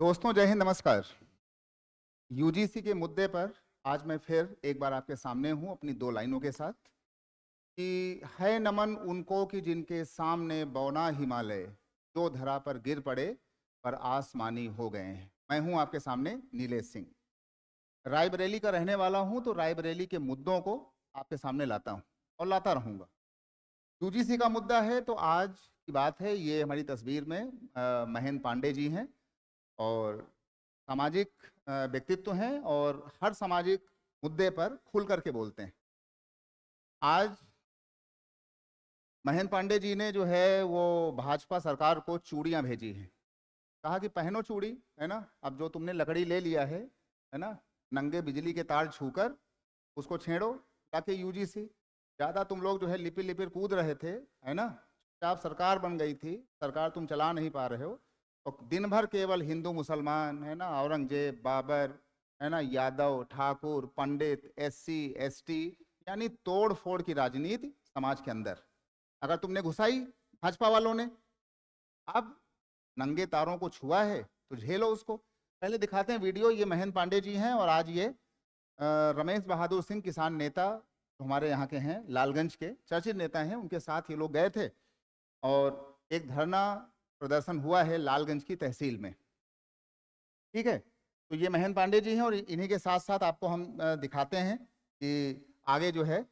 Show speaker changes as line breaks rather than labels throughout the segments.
दोस्तों, जय हिंद, नमस्कार। यूजीसी के मुद्दे पर आज मैं फिर एक बार आपके सामने हूं अपनी दो लाइनों के साथ कि है नमन उनको कि जिनके सामने बौना हिमालय, जो धरा पर गिर पड़े पर आसमानी हो गए हैं। मैं हूं आपके सामने नीलेश सिंह, रायबरेली का रहने वाला हूं, तो रायबरेली के मुद्दों को आपके सामने लाता हूं और लाता रहूंगा। यूजीसी का मुद्दा है तो आज की बात है, ये हमारी तस्वीर में महेंद्र पांडे जी हैं और सामाजिक व्यक्तित्व हैं और हर सामाजिक मुद्दे पर खुल करके बोलते हैं। आज महेंद्र पांडे जी ने जो है वो भाजपा सरकार को चूड़ियां भेजी हैं, कहा कि पहनो चूड़ी, है ना। अब जो तुमने लकड़ी ले लिया है ना, नंगे बिजली के तार छूकर उसको छेड़ो, ताकि यूजीसी ज़्यादा तुम लोग जो है लिपिर लिपिर कूद रहे थे, है ना। आप सरकार बन गई थी, सरकार तुम चला नहीं पा रहे हो, और दिन भर केवल हिंदू मुसलमान, है ना, औरंगजेब, बाबर, है ना, यादव, ठाकुर, पंडित, एससी, एसटी, यानी तोड़ फोड़ की राजनीति समाज के अंदर अगर तुमने घुसाई भाजपा वालों ने, अब नंगे तारों को छुआ है तो झेलो उसको। पहले दिखाते हैं वीडियो। ये महेंद्र पांडे जी हैं और आज ये रमेश बहादुर सिंह, किसान नेता जो हमारे यहाँ के हैं, लालगंज के चर्चित नेता हैं, उनके साथ ये लोग गए थे और एक धरना प्रदर्शन हुआ है लालगंज की तहसील में। ठीक है, तो ये महेंद्र पांडे जी हैं और इन्हीं के साथ साथ आपको हम दिखाते हैं कि आगे जो है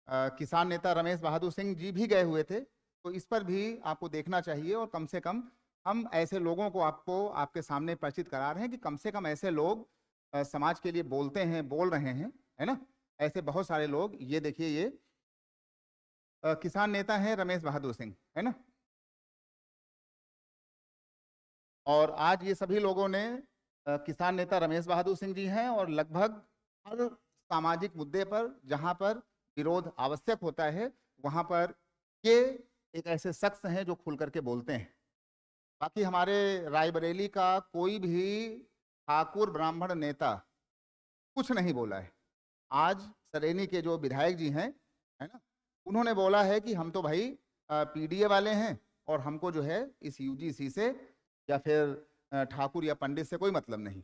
किसान नेता रमेश बहादुर सिंह जी भी गए हुए थे, तो इस पर भी आपको देखना चाहिए। और कम से कम हम ऐसे लोगों को आपको आपके सामने परिचित करा रहे हैं कि कम से कम ऐसे लोग समाज के लिए बोलते हैं, बोल रहे हैं, है ना। ऐसे बहुत सारे लोग, ये देखिए, ये किसान नेता हैं रमेश बहादुर सिंह, है ना। और आज ये सभी लोगों ने किसान नेता रमेश बहादुर सिंह जी हैं और लगभग हर सामाजिक मुद्दे पर जहां पर विरोध आवश्यक होता है वहां पर ये एक ऐसे शख्स हैं जो खुल करके बोलते हैं। बाकी हमारे रायबरेली का कोई भी ठाकुर ब्राह्मण नेता कुछ नहीं बोला है। आज सरेनी के जो विधायक जी हैं, है ना, उन्होंने बोला है कि हम तो भाई पीडीए वाले हैं और हमको जो है इस यूजीसी से या फिर ठाकुर या पंडित से कोई मतलब नहीं।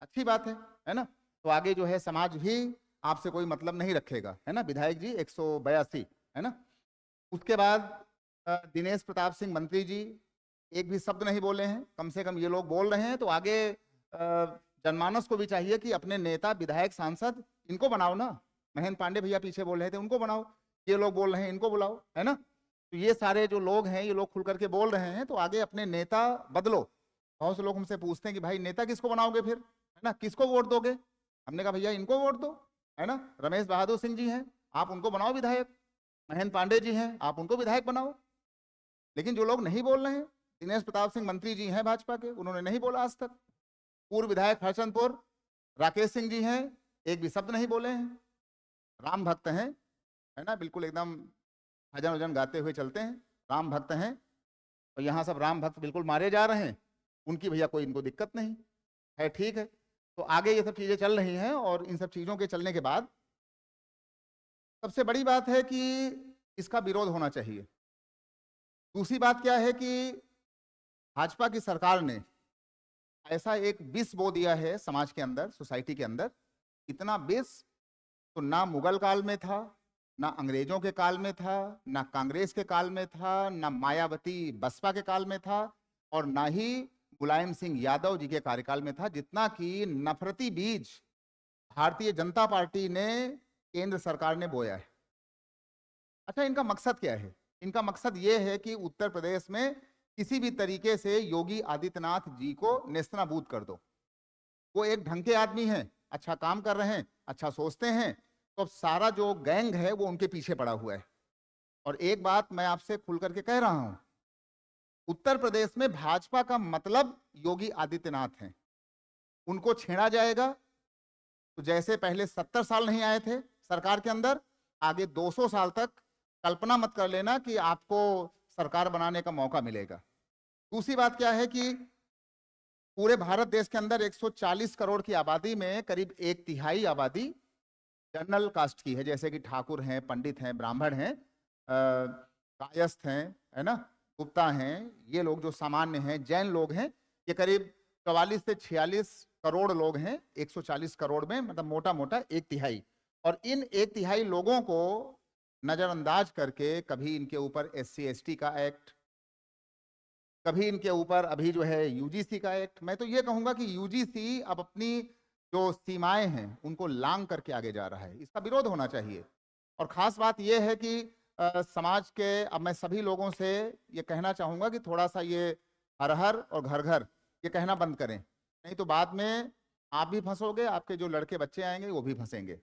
अच्छी बात है ना। तो आगे जो है समाज भी आपसे कोई मतलब नहीं रखेगा, है ना। विधायक जी 182, है ना। उसके बाद दिनेश प्रताप सिंह मंत्री जी एक भी शब्द नहीं बोले हैं। कम से कम ये लोग बोल रहे हैं तो आगे जनमानस को भी चाहिए कि अपने नेता, विधायक, सांसद इनको बनाओ ना। महेंद्र पांडे भैया पीछे बोल रहे थे, उनको बनाओ। ये लोग बोल रहे हैं, इनको बुलाओ, है ना। तो ये सारे जो लोग हैं, ये लोग खुल करके बोल रहे हैं, तो आगे अपने नेता बदलो। बहुत से लोग हमसे पूछते हैं कि भाई नेता किसको बनाओगे फिर, है ना, किसको वोट दोगे। हमने कहा भैया इनको वोट दो, है ना। रमेश बहादुर सिंह जी हैं, आप उनको बनाओ विधायक। महेंद्र पांडे जी हैं, आप उनको विधायक बनाओ। लेकिन जो लोग नहीं बोल रहे हैं, दिनेश प्रताप सिंह मंत्री जी हैं भाजपा के, उन्होंने नहीं बोला आज तक। पूर्व विधायक हरचंदपुर राकेश सिंह जी हैं, एक भी शब्द नहीं बोले हैं। राम भक्त हैं, है ना, बिल्कुल एकदम भजन वजन गाते हुए चलते हैं, राम भक्त हैं। और यहाँ सब राम भक्त बिल्कुल मारे जा रहे हैं, उनकी भैया कोई इनको दिक्कत नहीं है। ठीक है, तो आगे ये सब चीज़ें चल रही हैं और इन सब चीज़ों के चलने के बाद सबसे बड़ी बात है कि इसका विरोध होना चाहिए। दूसरी बात क्या है कि भाजपा की सरकार ने ऐसा एक विष बो दिया है समाज के अंदर, सोसाइटी के अंदर। इतना विष तो ना मुगल काल में था, ना अंग्रेजों के काल में था, ना कांग्रेस के काल में था, ना मायावती बसपा के काल में था, और ना ही मुलायम सिंह यादव जी के कार्यकाल में था, जितना कि नफरती बीज भारतीय जनता पार्टी ने, केंद्र सरकार ने बोया है। अच्छा, इनका मकसद क्या है? इनका मकसद ये है कि उत्तर प्रदेश में किसी भी तरीके से योगी आदित्यनाथ जी को नेस्तनाबूद कर दो। वो एक ढंग के आदमी हैं, अच्छा काम कर रहे हैं, अच्छा सोचते हैं, तो सारा जो गैंग है वो उनके पीछे पड़ा हुआ है। और एक बात मैं आपसे खुल करके कह रहा हूं, उत्तर प्रदेश में भाजपा का मतलब योगी आदित्यनाथ हैं। उनको छेड़ा जाएगा तो जैसे पहले 70 साल नहीं आए थे सरकार के अंदर, आगे 200 साल तक कल्पना मत कर लेना कि आपको सरकार बनाने का मौका मिलेगा। दूसरी बात क्या है कि पूरे भारत देश के अंदर 140 करोड़ की आबादी में करीब 1/3 आबादी जनरल कास्ट की है, जैसे कि ठाकुर हैं, पंडित हैं, ब्राह्मण हैं, कायस्थ हैं, है ना, गुप्ता हैं, ये लोग जो सामान्य हैं, जैन लोग हैं। ये करीब 44 से 46 करोड़ लोग हैं, 140 करोड़ में, मतलब मोटा मोटा 1/3। और इन 1/3 लोगों को नजरअंदाज करके कभी इनके ऊपर SC/ST का एक्ट, कभी इनके ऊपर अभी जो है UGC का एक्ट। मैं तो ये कहूंगा कि UGC अब अपनी जो सीमाएं हैं उनको लांघ करके आगे जा रहा है, इसका विरोध होना चाहिए। और खास बात यह है कि समाज के, अब मैं सभी लोगों से ये कहना चाहूंगा कि थोड़ा सा ये हर हर और घर घर ये कहना बंद करें, नहीं तो बाद में आप भी फंसोगे, आपके जो लड़के बच्चे आएंगे वो भी फंसेंगे।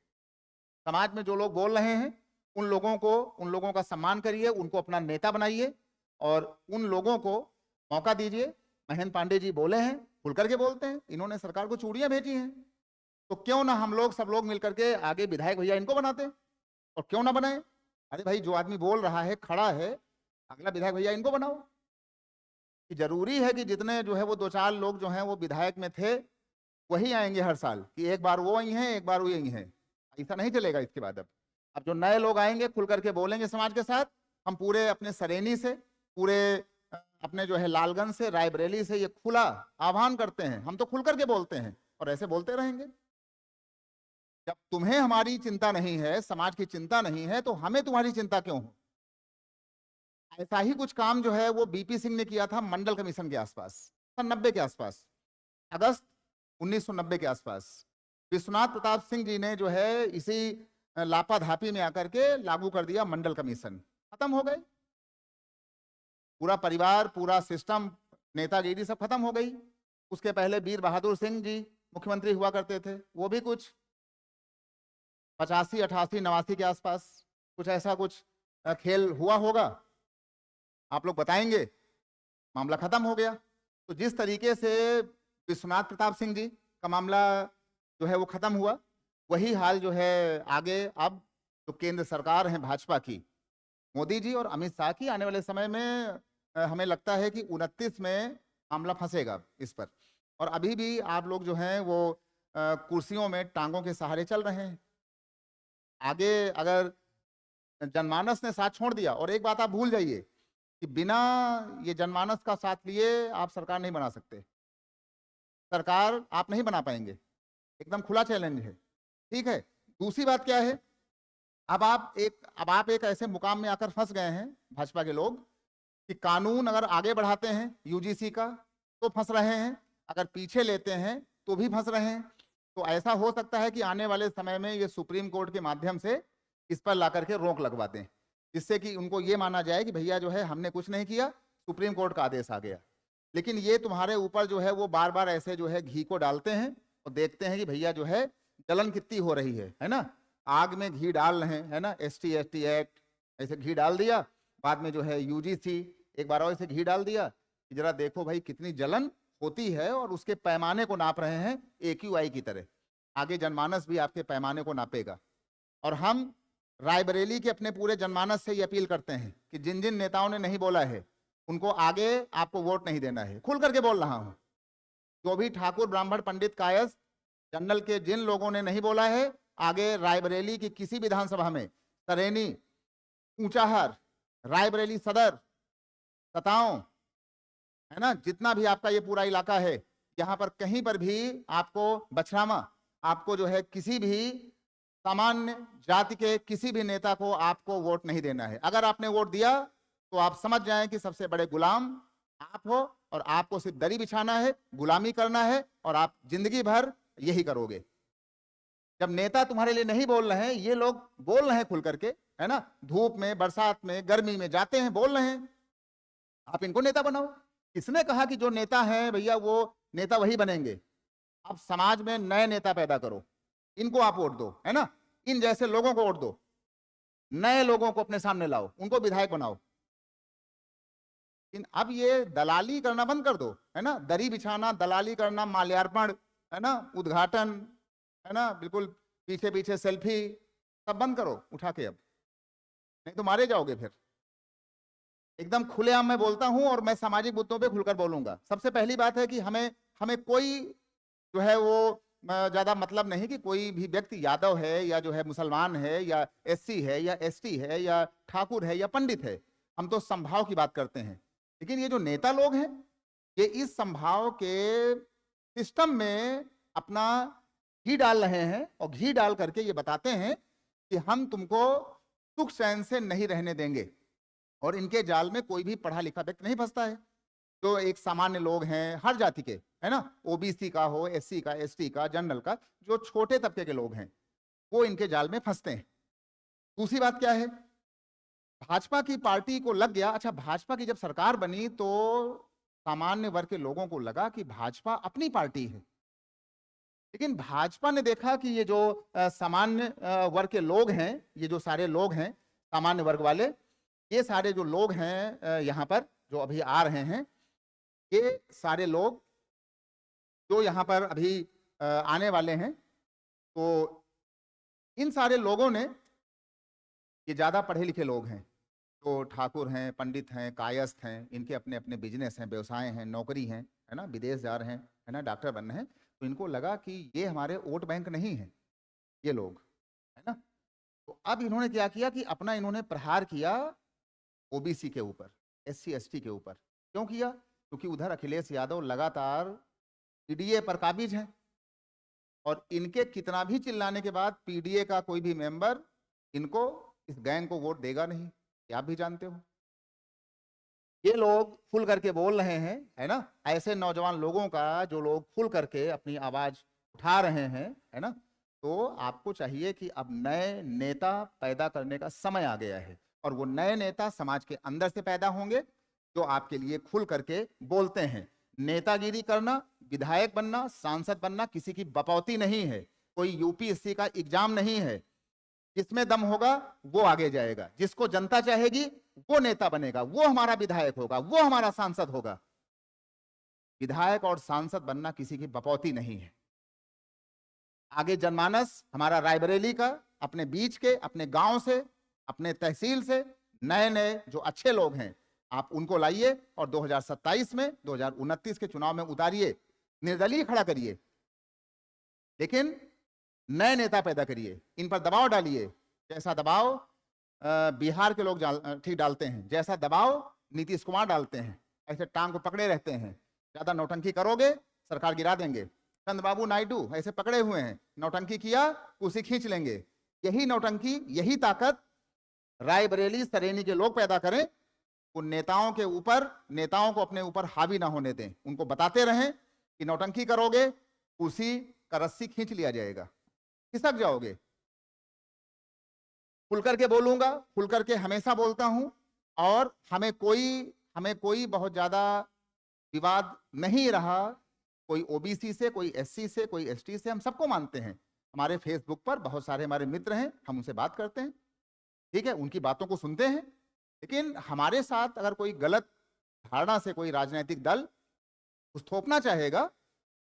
समाज में जो लोग बोल रहे हैं उन लोगों का सम्मान करिए, उनको अपना नेता बनाइए और उन लोगों को मौका दीजिए। महेंद्र पांडे जी बोले हैं, खुल करके बोलते हैं, इन्होंने सरकार को चूड़ियां भेजी हैं, तो क्यों ना हम लोग सब लोग मिलकर के आगे विधायक भैया इनको बनाते हैं, और क्यों ना बनाए। अरे भाई, जो आदमी बोल रहा है, खड़ा है, अगला विधायक भैया इनको बनाओ। कि जरूरी है कि जितने जो है वो 2-4 लोग जो हैं वो विधायक में थे वही आएंगे हर साल, कि एक बार वो आई हैं, एक बार वो आई हैं, ऐसा नहीं चलेगा इसके बाद। अब जो नए लोग आएंगे खुल करके बोलेंगे समाज के साथ। हम पूरे अपने सरेनी से, पूरे अपने जो है लालगंज से, रायबरेली से ये खुला आह्वान करते हैं, हम तो खुल करके बोलते हैं और ऐसे बोलते रहेंगे। जब तुम्हें हमारी चिंता नहीं है, समाज की चिंता नहीं है, तो हमें तुम्हारी चिंता क्यों हो। ऐसा ही कुछ काम जो है वो BP सिंह ने किया था मंडल कमीशन के आसपास, 90 के आसपास, अगस्त 1990 के आसपास। विश्वनाथ प्रताप सिंह जी ने जो है इसी लापाधापी में आकर के लागू कर दिया मंडल कमीशन, खत्म हो गए। पूरा परिवार, पूरा सिस्टम, नेतागिरी सब खत्म हो गई। उसके पहले वीर बहादुर सिंह जी मुख्यमंत्री हुआ करते थे, वो भी कुछ 85, 88, 89 के आसपास कुछ ऐसा कुछ खेल हुआ होगा, आप लोग बताएंगे, मामला खत्म हो गया। तो जिस तरीके से विश्वनाथ प्रताप सिंह जी का मामला जो है वो खत्म हुआ, वही हाल जो है आगे अब जो केंद्र सरकार है भाजपा की, मोदी जी और अमित शाह की, आने वाले समय में हमें लगता है कि 29 में मामला फंसेगा इस पर। और अभी भी आप लोग जो हैं वो कुर्सियों में टांगों के सहारे चल रहे हैं। आगे अगर जनमानस ने साथ छोड़ दिया, और एक बात आप भूल जाइए कि बिना ये जनमानस का साथ लिए आप सरकार नहीं बना सकते, सरकार आप नहीं बना पाएंगे, एकदम खुला चैलेंज है। ठीक है, दूसरी बात क्या है, अब आप एक ऐसे मुकाम में आकर फंस गए हैं भाजपा के लोग कि कानून अगर आगे बढ़ाते हैं UGC का तो फंस रहे हैं, अगर पीछे लेते हैं तो भी फंस रहे हैं। तो ऐसा हो सकता है कि आने वाले समय में ये सुप्रीम कोर्ट के माध्यम से इस पर ला करके रोक लगवा दें, जिससे कि उनको ये माना जाए कि भैया जो है हमने कुछ नहीं किया, सुप्रीम कोर्ट का आदेश आ गया। लेकिन ये तुम्हारे ऊपर जो है वो बार बार ऐसे जो है घी को डालते हैं और देखते हैं कि भैया जो है जलन कितनी हो रही है ना, आग में घी डाल रहे हैं, है ना, ST/ST एक्ट ऐसे घी डाल दिया, बाद में जो है UGC एक बार और ऐसे घी डाल दिया कि जरा देखो भाई कितनी जलन होती है, और उसके पैमाने को नाप रहे हैं AQI की तरह। आगे जनमानस भी आपके पैमाने को नापेगा। और हम रायबरेली के अपने पूरे जनमानस से ये अपील करते हैं कि जिन जिन नेताओं ने नहीं बोला है उनको आगे आपको वोट नहीं देना है, खुल करके बोल रहा हूं। जो भी ठाकुर, ब्राह्मण, पंडित, कायस्थ, जनरल के जिन लोगों ने नहीं बोला है, आगे रायबरेली की किसी विधानसभा में, सरेनी, ऊंचाहार, रायबरेली सदर, सताओं, है ना, जितना भी आपका ये पूरा इलाका है, यहाँ पर कहीं पर भी आपको बछरामा, आपको जो है किसी भी सामान्य जाति के किसी भी नेता को आपको वोट नहीं देना है। अगर आपने वोट दिया तो आप समझ जाएं कि सबसे बड़े गुलाम आप हो, और आपको सिर्फ दरी बिछाना है, गुलामी करना है, और आप जिंदगी भर यही करोगे। जब नेता तुम्हारे लिए नहीं बोल रहे हैं, ये लोग बोल रहे हैं खुल करके, है ना, धूप में, बरसात में, गर्मी में जाते हैं, बोल रहे हैं, आप इनको नेता बनाओ। किसने कहा कि जो नेता है भैया वो नेता वही बनेंगे। आप समाज में नए नेता पैदा करो, इनको आप वोट दो, है ना, इन जैसे लोगों को वोट दो, नए लोगों को अपने सामने लाओ, उनको विधायक बनाओ। अब ये दलाली करना बंद कर दो, है ना, दरी बिछाना, दलाली करना, माल्यार्पण, है ना, उद्घाटन, है ना, बिल्कुल पीछे पीछे सेल्फी, सब बंद करो उठा के, अब नहीं तो मारे जाओगे फिर। एकदम खुलेआम मैं बोलता हूं, और मैं सामाजिक मुद्दों पे खुलकर बोलूंगा। सबसे पहली बात है कि हमें कोई जो है वो ज्यादा मतलब नहीं कि कोई भी व्यक्ति यादव है या जो है मुसलमान है या SC है या ST है या ठाकुर है या पंडित है, हम तो संभाव की बात करते हैं। लेकिन ये जो नेता लोग हैं, ये इस संभाव के सिस्टम में अपना घी डाल रहे हैं और घी डाल करके ये बताते हैं कि हम तुमको सुख चैन से नहीं रहने देंगे। और इनके जाल में कोई भी पढ़ा लिखा व्यक्ति नहीं फंसता है। जो एक सामान्य लोग हैं, हर जाति के, है ना, ओबीसी का हो, एससी का, एसटी का, जनरल का, जो छोटे तबके के लोग हैं, वो इनके जाल में फंसते हैं। दूसरी बात क्या है, भाजपा की पार्टी को लग गया, अच्छा भाजपा की जब सरकार बनी तो सामान्य वर्ग के लोगों को लगा कि भाजपा अपनी पार्टी है। लेकिन भाजपा ने देखा कि ये जो सामान्य वर्ग के लोग हैं, ये जो सारे लोग हैं सामान्य वर्ग वाले, ये सारे जो लोग हैं यहाँ पर जो अभी आ रहे हैं, ये सारे लोग जो यहाँ पर अभी आने वाले हैं, तो इन सारे लोगों ने, ये ज़्यादा पढ़े लिखे लोग हैं, जो ठाकुर हैं, पंडित हैं, कायस्थ हैं, इनके अपने अपने बिजनेस हैं, व्यवसाय हैं, नौकरी हैं, है ना, विदेश जा रहे हैं, है ना, डॉक्टर बन रहे हैं, तो इनको लगा कि ये हमारे वोट बैंक नहीं है ये लोग, है ना। तो अब इन्होंने क्या किया कि अपना इन्होंने प्रहार किया ओबीसी के ऊपर, एससी एसटी के ऊपर। क्यों किया? क्योंकि उधर अखिलेश यादव लगातार पीडीए पर काबिज हैं और इनके कितना भी चिल्लाने के बाद पीडीए का कोई भी मेंबर इनको, इस गैंग को वोट देगा नहीं, ये आप भी जानते हो। ये लोग खुल करके बोल रहे हैं, है ना, ऐसे नौजवान लोगों का जो लोग खुल करके अपनी आवाज उठा रहे हैं, है ना, तो आपको चाहिए कि अब नए नेता पैदा करने का समय आ गया है और वो नए नेता समाज के अंदर से पैदा होंगे जो आपके लिए खुल करके बोलते हैं। नेतागिरी करना, विधायक बनना, सांसद बनना किसी की बपौती नहीं है, कोई यूपीएससी का एग्जाम नहीं है। जिसमें दम होगा वो आगे जाएगा, जिसको जनता चाहेगी वो नेता बनेगा, वो हमारा विधायक होगा, वो हमारा सांसद होगा। विधायक और सांसद बनना किसी की बपौती नहीं है। आगे जनमानस हमारा रायबरेली का, अपने बीच के, अपने गांव से, अपने तहसील से नए नए जो अच्छे लोग हैं आप उनको लाइए और 2027 में, 2029 के चुनाव में उतारिए, निर्दलीय खड़ा करिए, लेकिन नए नेता पैदा करिए, इन पर दबाव डालिए। जैसा दबाव बिहार के लोग ठीक डालते हैं, जैसा दबाव नीतीश कुमार डालते हैं, ऐसे टांग को पकड़े रहते हैं। ज्यादा नौटंकी करोगे सरकार गिरा देंगे। चंद्रबाबू नायडू ऐसे पकड़े हुए हैं, नौटंकी किया उसे खींच लेंगे। यही नौटंकी, यही ताकत रायबरेली सरेनी के लोग पैदा करें, उन नेताओं के ऊपर, नेताओं को अपने ऊपर हावी ना होने दें, उनको बताते रहें कि नौटंकी करोगे उसी का रस्सी खींच लिया जाएगा, खिसक जाओगे। खुल करके बोलूंगा, खुल करके हमेशा बोलता हूं और हमें कोई बहुत ज्यादा विवाद नहीं रहा, कोई ओबीसी से, कोई एससी से, कोई एसटी से, हम सबको मानते हैं। हमारे फेसबुक पर बहुत सारे हमारे मित्र हैं, हम उनसे बात करते हैं, ठीक है, उनकी बातों को सुनते हैं। लेकिन हमारे साथ अगर कोई गलत धारणा से कोई राजनीतिक दल कुछ थोपना चाहेगा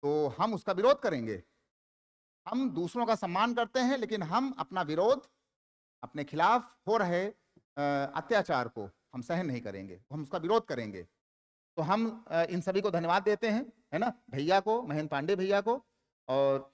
तो हम उसका विरोध करेंगे। हम दूसरों का सम्मान करते हैं, लेकिन हम अपना विरोध, अपने खिलाफ हो रहे अत्याचार को हम सहन नहीं करेंगे, हम उसका विरोध करेंगे। तो हम इन सभी को धन्यवाद देते हैं, है ना, भैया को, महेंद्र पांडे भैया को और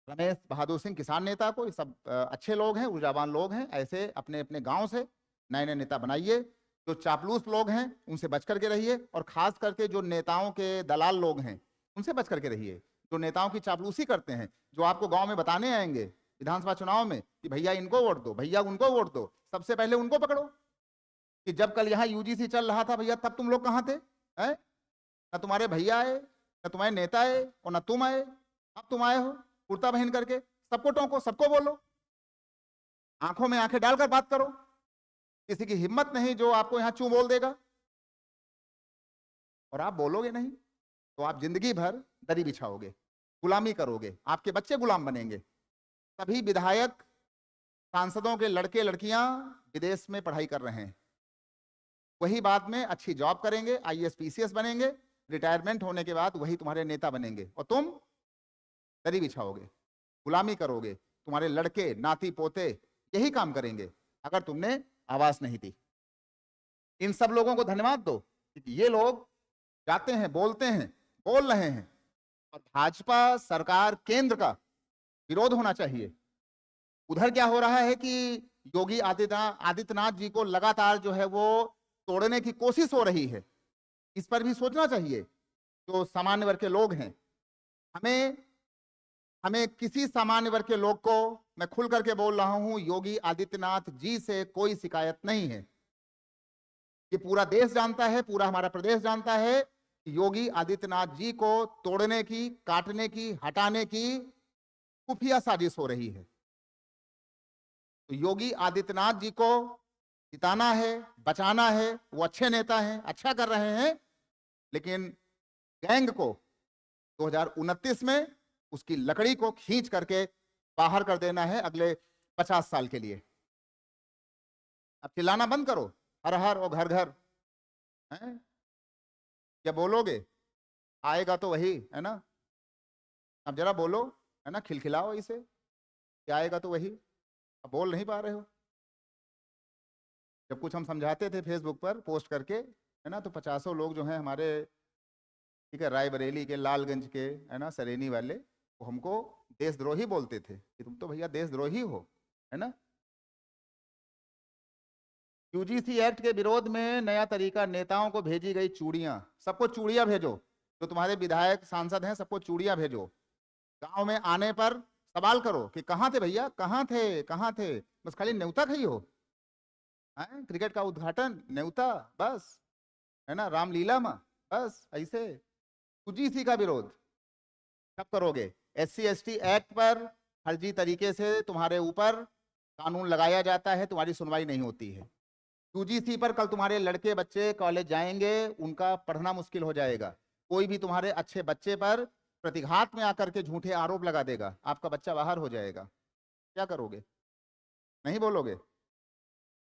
रमेश बहादुर सिंह किसान नेता को। ये सब अच्छे लोग हैं, ऊर्जावान लोग हैं। ऐसे अपने अपने गांव से नए नए नेता बनाइए। जो चापलूस लोग हैं उनसे बच करके रहिए और खास करके जो नेताओं के दलाल लोग हैं उनसे बच करके रहिए, जो नेताओं की चापलूसी करते हैं, जो आपको गांव में बताने आएंगे विधानसभा चुनाव में कि भैया इनको वोट दो, भैया उनको वोट दो। सबसे पहले उनको पकड़ो कि जब कल यहाँ यूजीसी चल रहा था भैया, तब तुम लोग कहाँ थे? हैं? ना तुम्हारे भैया आए, ना तुम्हारे नेता आए और ना तुम आए। अब तुम आए हो कुर्ता पहन करके, सबको टोको, सबको बोलो, आंखों में आंखें डालकर बात करो। किसी की हिम्मत नहीं जो आपको यहाँ चू बोल देगा, और आप बोलोगे नहीं तो आप जिंदगी भर दरी बिछाओगे, गुलामी करोगे, आपके बच्चे गुलाम बनेंगे। सभी विधायक, सांसदों के लड़के लड़कियां विदेश में पढ़ाई कर रहे हैं, वही बाद में अच्छी जॉब करेंगे, आईएएस पीसीएस बनेंगे, रिटायरमेंट होने के बाद वही तुम्हारे नेता बनेंगे और तुम दरी बिछाओगे, गुलामी करोगे। तुम्हारे लड़के, नाती पोते यही काम करेंगे अगर तुमने आवाज नहीं दी। इन सब लोगों को धन्यवाद दो कि ये लोग जाते हैं, बोलते हैं, बोल रहे हैं, और भाजपा सरकार केंद्र का विरोध होना चाहिए। उधर क्या हो रहा है कि योगी आदित्यनाथ जी को लगातार जो है वो तोड़ने की कोशिश हो रही है। इस पर भी सोचना चाहिए जो सामान्य वर्ग के लोग हैं। हमें हमें किसी सामान्य वर्ग के लोग को, मैं खुल करके बोल रहा हूं, योगी आदित्यनाथ जी से कोई शिकायत नहीं है। ये पूरा देश जानता है, पूरा हमारा प्रदेश जानता है कि योगी आदित्यनाथ जी को तोड़ने की, काटने की, हटाने की खुफिया साजिश हो रही है। तो योगी आदित्यनाथ जी को जिताना है, बचाना है। वो अच्छे नेता हैं, अच्छा कर रहे हैं, लेकिन गैंग को 2029 में उसकी लकड़ी को खींच करके बाहर कर देना है अगले 50 साल के लिए। अब चिल्लाना बंद करो, हर हर और घर घर, हैं? क्या बोलोगे? आएगा तो वही है ना। अब जरा बोलो, है ना, खिलखिलाओ इसे, क्या आएगा तो वही। अब बोल नहीं पा रहे हो। जब कुछ हम समझाते थे फेसबुक पर पोस्ट करके, है ना, तो 50 लोग जो हैं हमारे, ठीक है, रायबरेली के, लालगंज के, है ना, सरेनी वाले, वो हमको देशद्रोही बोलते थे कि तुम तो भैया देशद्रोही हो, है ना। यूजीसी एक्ट के विरोध में नया तरीका, नेताओं को भेजी गई चूड़ियां। सबको चूड़ियां भेजो, जो तुम्हारे विधायक सांसद हैं सबको चूड़ियां भेजो। गांव में आने पर सवाल करो कि कहाँ थे भैया, कहाँ थे, कहाँ थे। बस खाली न्योता खाई हो, हैं? क्रिकेट का उद्घाटन न्योता, बस, है ना, रामलीला में, बस ऐसे। यूजीसी का विरोध कब करोगे? SC/ST एक्ट पर फर्जी तरीके से तुम्हारे ऊपर कानून लगाया जाता है, तुम्हारी सुनवाई नहीं होती है। यूजीसी पर कल तुम्हारे लड़के बच्चे कॉलेज जाएंगे, उनका पढ़ना मुश्किल हो जाएगा। कोई भी तुम्हारे अच्छे बच्चे पर प्रतिघात में आकर के झूठे आरोप लगा देगा, आपका बच्चा बाहर हो जाएगा। क्या करोगे? नहीं बोलोगे?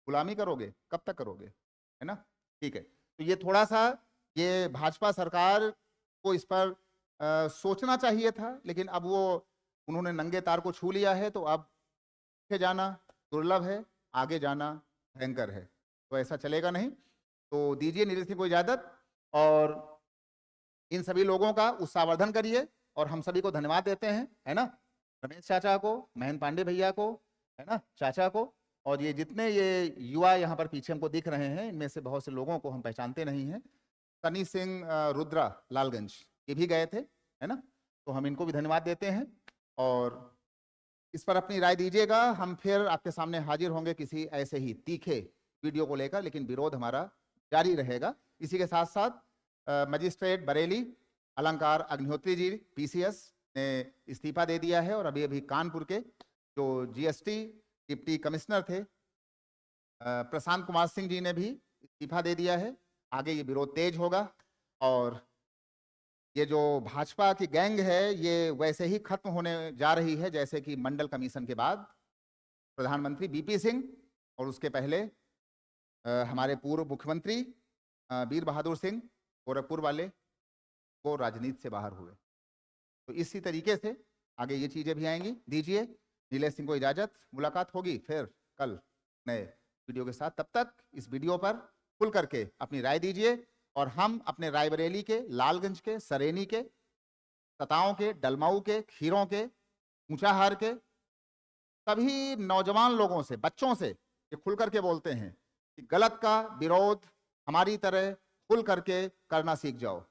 गुलामी करोगे? कब तक करोगे? है ना। ठीक है, तो ये थोड़ा सा, ये भाजपा सरकार को इस पर सोचना चाहिए था, लेकिन अब वो, उन्होंने नंगे तार को छू लिया है, तो अब पीछे जाना दुर्लभ है, आगे जाना भयंकर है। तो ऐसा चलेगा नहीं। तो दीजिए नीरज सिंह को इजाजत, और इन सभी लोगों का उत्साहवर्धन करिए, और हम सभी को धन्यवाद देते हैं, है ना, रमेश चाचा को, महेंद्र पांडे भैया को, है ना, चाचा को, और ये जितने ये युवा यहाँ पर पीछे हमको दिख रहे हैं, इनमें से बहुत से लोगों को हम पहचानते नहीं हैं। सनी सिंह रुद्रा लालगंज, ये भी गए थे, है ना, तो हम इनको भी धन्यवाद देते हैं। और इस पर अपनी राय दीजिएगा। हम फिर आपके सामने हाजिर होंगे किसी ऐसे ही तीखे वीडियो को लेकर, लेकिन विरोध हमारा जारी रहेगा। इसी के साथ साथ मजिस्ट्रेट बरेली अलंकार अग्निहोत्री जी PCS ने इस्तीफा दे दिया है, और अभी अभी कानपुर के जो GST डिप्टी कमिश्नर थे प्रशांत कुमार सिंह जी ने भी इस्तीफा दे दिया है। आगे ये विरोध तेज होगा, और ये जो भाजपा की गैंग है ये वैसे ही खत्म होने जा रही है जैसे कि मंडल कमीशन के बाद प्रधानमंत्री BP सिंह, और उसके पहले हमारे पूर्व मुख्यमंत्री वीर बहादुर सिंह गोरखपुर वाले, वो राजनीति से बाहर हुए। तो इसी तरीके से आगे ये चीजें भी आएंगी। दीजिए नीलेश सिंह को इजाजत, मुलाकात होगी फिर कल नए वीडियो के साथ। तब तक इस वीडियो पर खुल करके अपनी राय दीजिए, और हम अपने रायबरेली के, लालगंज के, सरेनी के, सताओं के, डलमाऊ के, खीरों के, ऊंचाहार के सभी नौजवान लोगों से, बच्चों से ये खुल करके बोलते हैं कि गलत का विरोध हमारी तरह खुल करके करना सीख जाओ।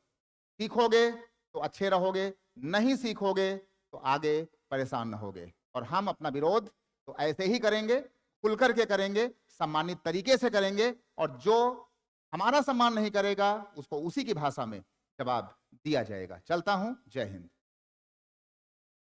सीखोगे तो अच्छे रहोगे, नहीं सीखोगे तो आगे परेशान न होगे। और हम अपना विरोध तो ऐसे ही करेंगे, खुल करके करेंगे, सम्मानित तरीके से करेंगे, और जो हमारा सम्मान नहीं करेगा उसको उसी की भाषा में जवाब दिया जाएगा। चलता हूं, जय हिंद।